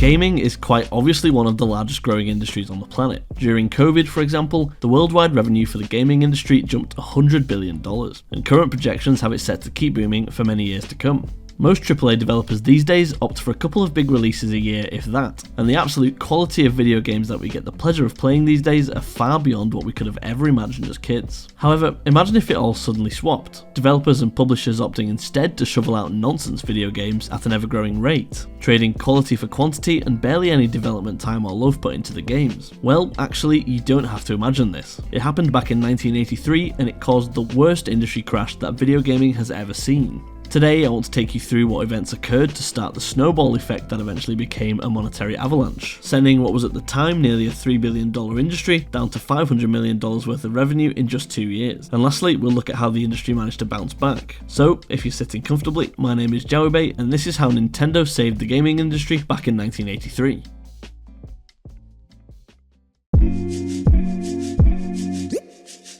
Gaming is quite obviously one of the largest growing industries on the planet. During COVID, for example, the worldwide revenue for the gaming industry jumped $100 billion, and current projections have it set to keep booming for many years to come. Most AAA developers these days opt for a couple of big releases a year, if that, and the absolute quality of video games that we get the pleasure of playing these days are far beyond what we could have ever imagined as kids. However, imagine if it all suddenly swapped, developers and publishers opting instead to shovel out nonsense video games at an ever-growing rate, trading quality for quantity and barely any development time or love put into the games. Well, actually, you don't have to imagine this. It happened back in 1983 and it caused the worst industry crash that video gaming has ever seen. Today I want to take you through what events occurred to start the snowball effect that eventually became a monetary avalanche, sending what was at the time nearly a $3 billion industry down to $500 million worth of revenue in just 2 years. And lastly, we'll look at how the industry managed to bounce back. So, if you're sitting comfortably, my name is Jowibe, and this is how Nintendo saved the gaming industry back in 1983.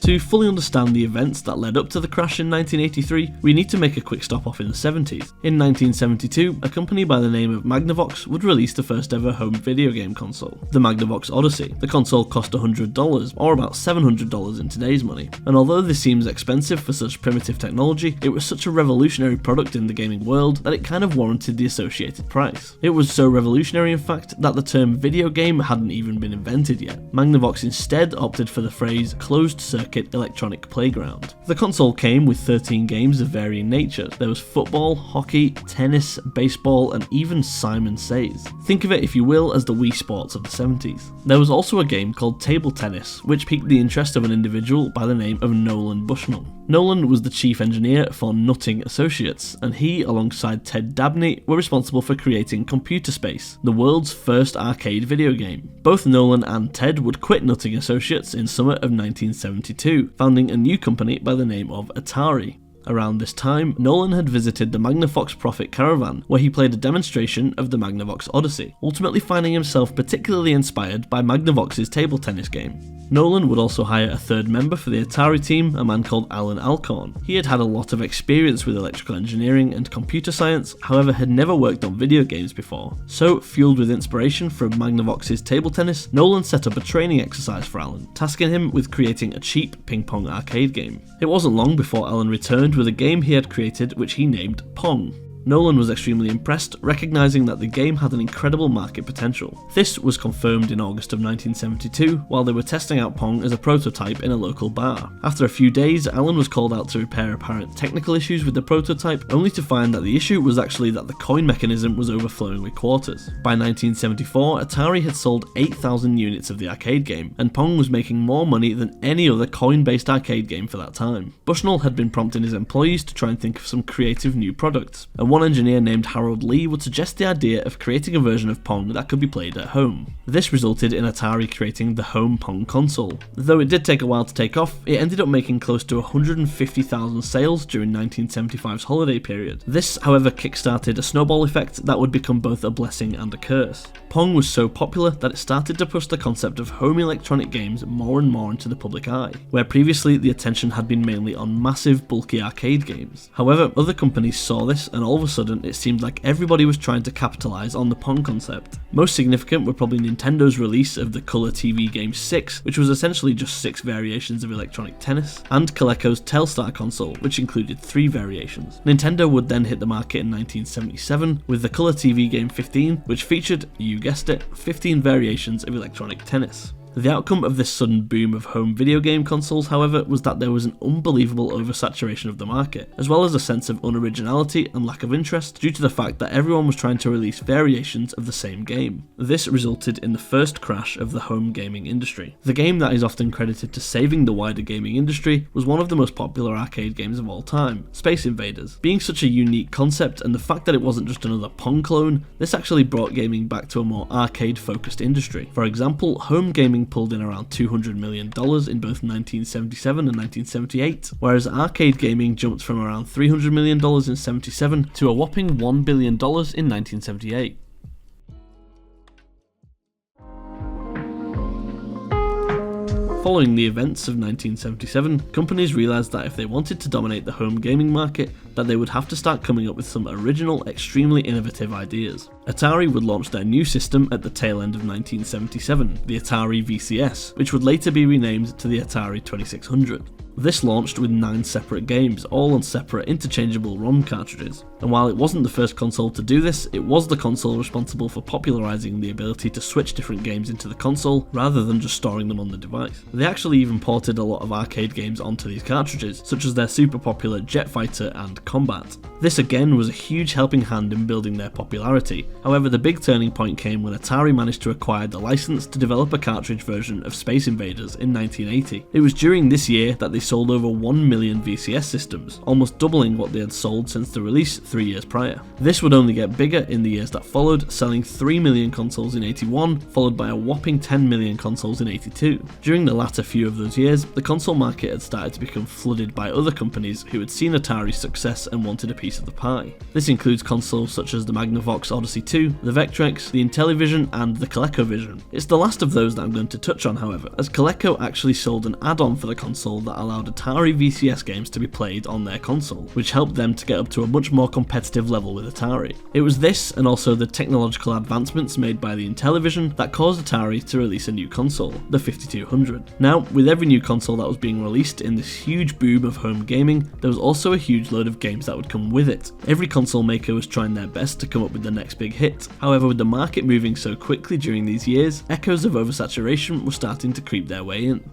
To fully understand the events that led up to the crash in 1983, we need to make a quick stop off in the 70s. In 1972, a company by the name of Magnavox would release the first ever home video game console, the Magnavox Odyssey. The console cost $100, or about $700 in today's money, and although this seems expensive for such primitive technology, it was such a revolutionary product in the gaming world that it kind of warranted the associated price. It was so revolutionary in fact that the term video game hadn't even been invented yet. Magnavox instead opted for the phrase closed circuit electronic playground. The console came with 13 games of varying nature. There was football, hockey, tennis, baseball, and even Simon Says. Think of it, if you will, as the Wii Sports of the 70s. There was also a game called table tennis, which piqued the interest of an individual by the name of Nolan Bushnell. Nolan was the chief engineer for Nutting Associates, and he, alongside Ted Dabney, were responsible for creating Computer Space, the world's first arcade video game. Both Nolan and Ted would quit Nutting Associates in summer of 1972, founding a new company by the name of Atari. Around this time, Nolan had visited the Magnavox Profit Caravan, where he played a demonstration of the Magnavox Odyssey, ultimately finding himself particularly inspired by Magnavox's table tennis game. Nolan would also hire a third member for the Atari team, a man called Alan Alcorn. He had had a lot of experience with electrical engineering and computer science, however had never worked on video games before. So, fueled with inspiration from Magnavox's table tennis, Nolan set up a training exercise for Alan, tasking him with creating a cheap ping-pong arcade game. It wasn't long before Alan returned with a game he had created which he named Pong. Nolan was extremely impressed, recognising that the game had an incredible market potential. This was confirmed in August of 1972 while they were testing out Pong as a prototype in a local bar. After a few days, Alan was called out to repair apparent technical issues with the prototype, only to find that the issue was actually that the coin mechanism was overflowing with quarters. By 1974, Atari had sold 8,000 units of the arcade game, and Pong was making more money than any other coin-based arcade game for that time. Bushnell had been prompting his employees to try and think of some creative new products, and one engineer named Harold Lee would suggest the idea of creating a version of Pong that could be played at home. This resulted in Atari creating the home Pong console. Though it did take a while to take off, it ended up making close to 150,000 sales during 1975's holiday period. This, however, kickstarted a snowball effect that would become both a blessing and a curse. Pong was so popular that it started to push the concept of home electronic games more and more into the public eye, where previously the attention had been mainly on massive, bulky arcade games. However, other companies saw this, and all of a sudden it seemed like everybody was trying to capitalise on the Pong concept. Most significant were probably Nintendo's release of the Color TV game 6, which was essentially just 6 variations of electronic tennis, and Coleco's Telstar console, which included 3 variations. Nintendo would then hit the market in 1977 with the Color TV game 15, which featured, you guessed it, 15 variations of electronic tennis. The outcome of this sudden boom of home video game consoles, however, was that there was an unbelievable oversaturation of the market, as well as a sense of unoriginality and lack of interest due to the fact that everyone was trying to release variations of the same game. This resulted in the first crash of the home gaming industry. The game that is often credited to saving the wider gaming industry was one of the most popular arcade games of all time, Space Invaders. Being such a unique concept and the fact that it wasn't just another Pong clone, this actually brought gaming back to a more arcade-focused industry. For example, home gaming pulled in around $200 million in both 1977 and 1978, whereas arcade gaming jumped from around $300 million in 77 to a whopping $1 billion in 1978. Following the events of 1977, companies realised that if they wanted to dominate the home gaming market, that they would have to start coming up with some original, extremely innovative ideas. Atari would launch their new system at the tail end of 1977, the Atari VCS, which would later be renamed to the Atari 2600. This launched with 9 separate games, all on separate interchangeable ROM cartridges. And while it wasn't the first console to do this, it was the console responsible for popularising the ability to switch different games into the console, rather than just storing them on the device. They actually even ported a lot of arcade games onto these cartridges, such as their super popular Jet Fighter and Combat. This again was a huge helping hand in building their popularity. However, the big turning point came when Atari managed to acquire the license to develop a cartridge version of Space Invaders in 1980. It was during this year that they sold over 1 million VCS systems, almost doubling what they had sold since the release 3 years prior. This would only get bigger in the years that followed, selling 3 million consoles in 81, followed by a whopping 10 million consoles in 82. During the latter few of those years, the console market had started to become flooded by other companies who had seen Atari's success and wanted a piece of the pie. This includes consoles such as the Magnavox Odyssey 2, the Vectrex, the Intellivision, and the ColecoVision. It's the last of those that I'm going to touch on, however, as Coleco actually sold an add-on for the console that allowed Atari VCS games to be played on their console, which helped them to get up to a much more competitive level with Atari. It was this, and also the technological advancements made by the Intellivision, that caused Atari to release a new console, the 5200. Now, with every new console that was being released in this huge boom of home gaming, there was also a huge load of games that would come with it. Every console maker was trying their best to come up with the next big hit. However, with the market moving so quickly during these years, echoes of oversaturation were starting to creep their way in.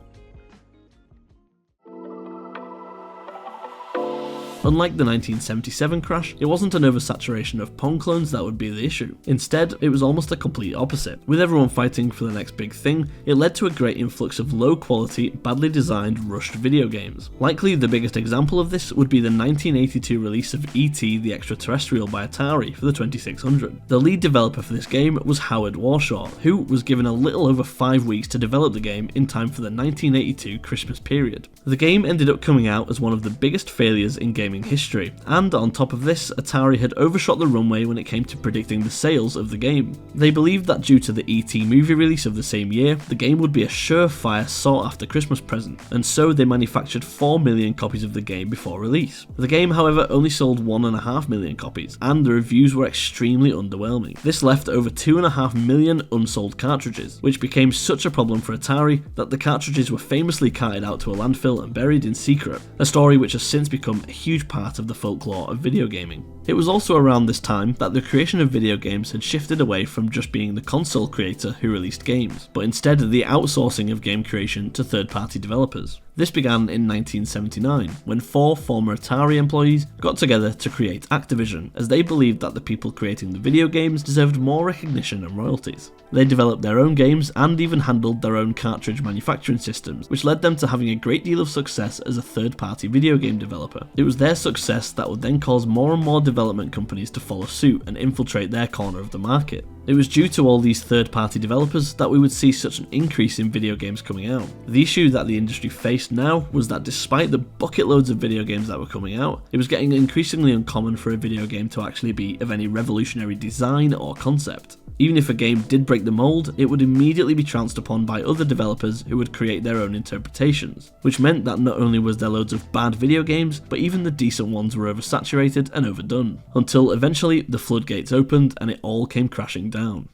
Unlike the 1977 crash, it wasn't an oversaturation of Pong clones that would be the issue. Instead, it was almost a complete opposite. With everyone fighting for the next big thing, it led to a great influx of low-quality, badly designed, rushed video games. Likely the biggest example of this would be the 1982 release of E.T. the Extraterrestrial by Atari for the 2600. The lead developer for this game was Howard Warshaw, who was given a little over 5 weeks to develop the game in time for the 1982 Christmas period. The game ended up coming out as one of the biggest failures in gaming history, and on top of this, Atari had overshot the runway when it came to predicting the sales of the game. They believed that due to the E.T. movie release of the same year, the game would be a surefire sought-after Christmas present, and so they manufactured 4 million copies of the game before release. The game, however, only sold 1.5 million copies, and the reviews were extremely underwhelming. This left over 2.5 million unsold cartridges, which became such a problem for Atari that the cartridges were famously carted out to a landfill and buried in secret, a story which has since become a huge part of the folklore of video gaming. It was also around this time that the creation of video games had shifted away from just being the console creator who released games, but instead the outsourcing of game creation to third-party developers. This began in 1979, when 4 former Atari employees got together to create Activision, as they believed that the people creating the video games deserved more recognition and royalties. They developed their own games and even handled their own cartridge manufacturing systems, which led them to having a great deal of success as a third-party video game developer. It was their success that would then cause more and more development companies to follow suit and infiltrate their corner of the market. It was due to all these third-party developers that we would see such an increase in video games coming out. The issue that the industry faced now was that despite the bucket loads of video games that were coming out, it was getting increasingly uncommon for a video game to actually be of any revolutionary design or concept. Even if a game did break the mold, it would immediately be trounced upon by other developers who would create their own interpretations, which meant that not only was there loads of bad video games, but even the decent ones were oversaturated and overdone, until eventually the floodgates opened and it all came crashing down.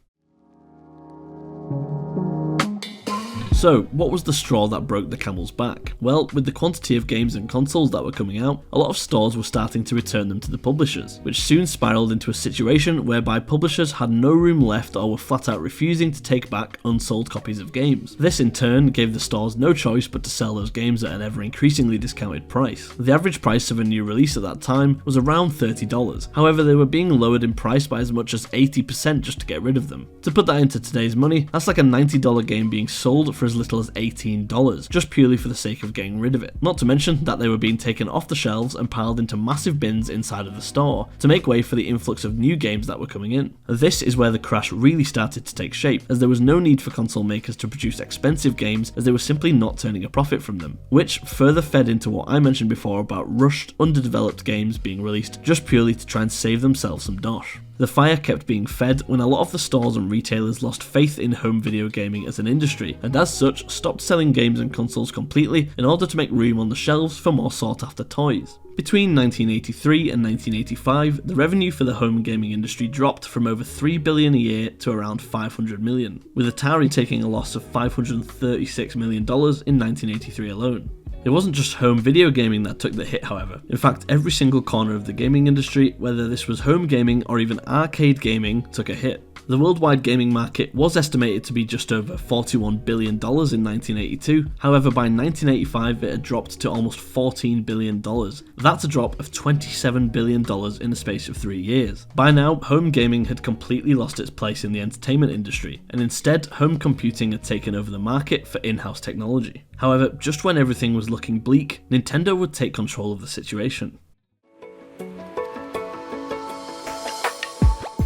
So, what was the straw that broke the camel's back? Well, with the quantity of games and consoles that were coming out, a lot of stores were starting to return them to the publishers, which soon spiraled into a situation whereby publishers had no room left or were flat out refusing to take back unsold copies of games. This in turn gave the stores no choice but to sell those games at an ever increasingly discounted price. The average price of a new release at that time was around $30, however they were being lowered in price by as much as 80% just to get rid of them. To put that into today's money, that's like a $90 game being sold for as little as $18, just purely for the sake of getting rid of it. Not to mention that they were being taken off the shelves and piled into massive bins inside of the store to make way for the influx of new games that were coming in. This is where the crash really started to take shape, as there was no need for console makers to produce expensive games as they were simply not turning a profit from them, which further fed into what I mentioned before about rushed, underdeveloped games being released just purely to try and save themselves some dosh. The fire kept being fed when a lot of the stores and retailers lost faith in home video gaming as an industry, and as such such, stopped selling games and consoles completely in order to make room on the shelves for more sought after toys. Between 1983 and 1985, the revenue for the home gaming industry dropped from over $3 billion a year to around $500 million, with Atari taking a loss of $536 million in 1983 alone. It wasn't just home video gaming that took the hit, however. In fact, every single corner of the gaming industry, whether this was home gaming or even arcade gaming, took a hit. The worldwide gaming market was estimated to be just over $41 billion in 1982, however by 1985 it had dropped to almost $14 billion. That's a drop of $27 billion in the space of 3 years. By now, home gaming had completely lost its place in the entertainment industry, and instead home computing had taken over the market for in-house technology. However, just when everything was looking bleak, Nintendo would take control of the situation.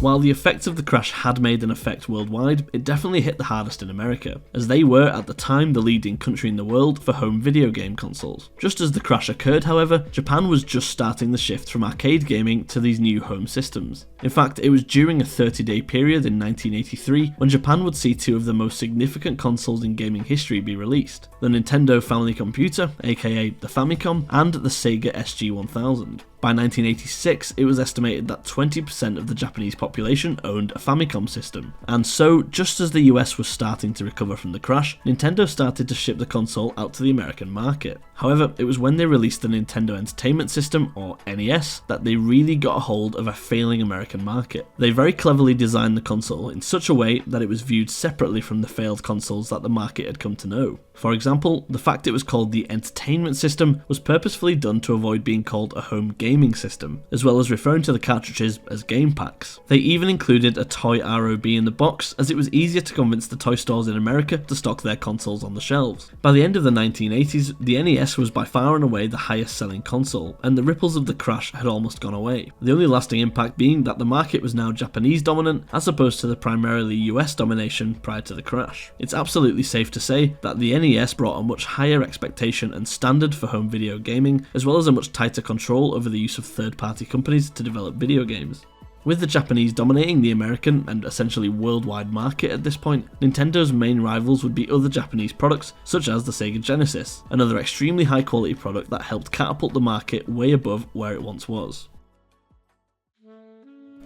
While the effects of the crash had made an effect worldwide, it definitely hit the hardest in America, as they were at the time the leading country in the world for home video game consoles. Just as the crash occurred, however, Japan was just starting the shift from arcade gaming to these new home systems. In fact, it was during a 30-day period in 1983 when Japan would see two of the most significant consoles in gaming history be released: the Nintendo Family Computer, aka the Famicom, and the Sega SG-1000. By 1986, it was estimated that 20% of the Japanese population owned a Famicom system, and so, just as the US was starting to recover from the crash, Nintendo started to ship the console out to the American market. However, it was when they released the Nintendo Entertainment System, or NES, that they really got a hold of a failing American market. They very cleverly designed the console in such a way that it was viewed separately from the failed consoles that the market had come to know. For example, the fact it was called the Entertainment System was purposefully done to avoid being called a home gaming system, as well as referring to the cartridges as game packs. They even included a toy ROB in the box, as it was easier to convince the toy stores in America to stock their consoles on the shelves. By the end of the 1980s, the NES was by far and away the highest selling console, and the ripples of the crash had almost gone away. The only lasting impact being that the market was now Japanese dominant, as opposed to the primarily US domination prior to the crash. It's absolutely safe to say that the NES brought a much higher expectation and standard for home video gaming, as well as a much tighter control over the use of third-party companies to develop video games. With the Japanese dominating the American and essentially worldwide market at this point, Nintendo's main rivals would be other Japanese products such as the Sega Genesis, another extremely high quality product that helped catapult the market way above where it once was.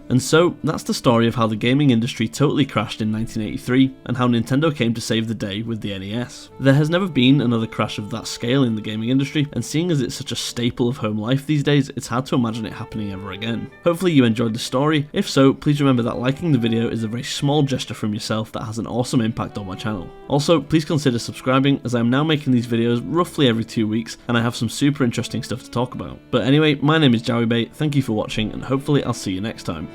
And so, that's the story of how the gaming industry totally crashed in 1983 and how Nintendo came to save the day with the NES. There has never been another crash of that scale in the gaming industry, and seeing as it's such a staple of home life these days, it's hard to imagine it happening ever again. Hopefully you enjoyed the story. If so, please remember that liking the video is a very small gesture from yourself that has an awesome impact on my channel. Also, please consider subscribing, as I am now making these videos roughly every 2 weeks and I have some super interesting stuff to talk about. But anyway, my name is Jowie Bay, thank you for watching, and hopefully I'll see you next time.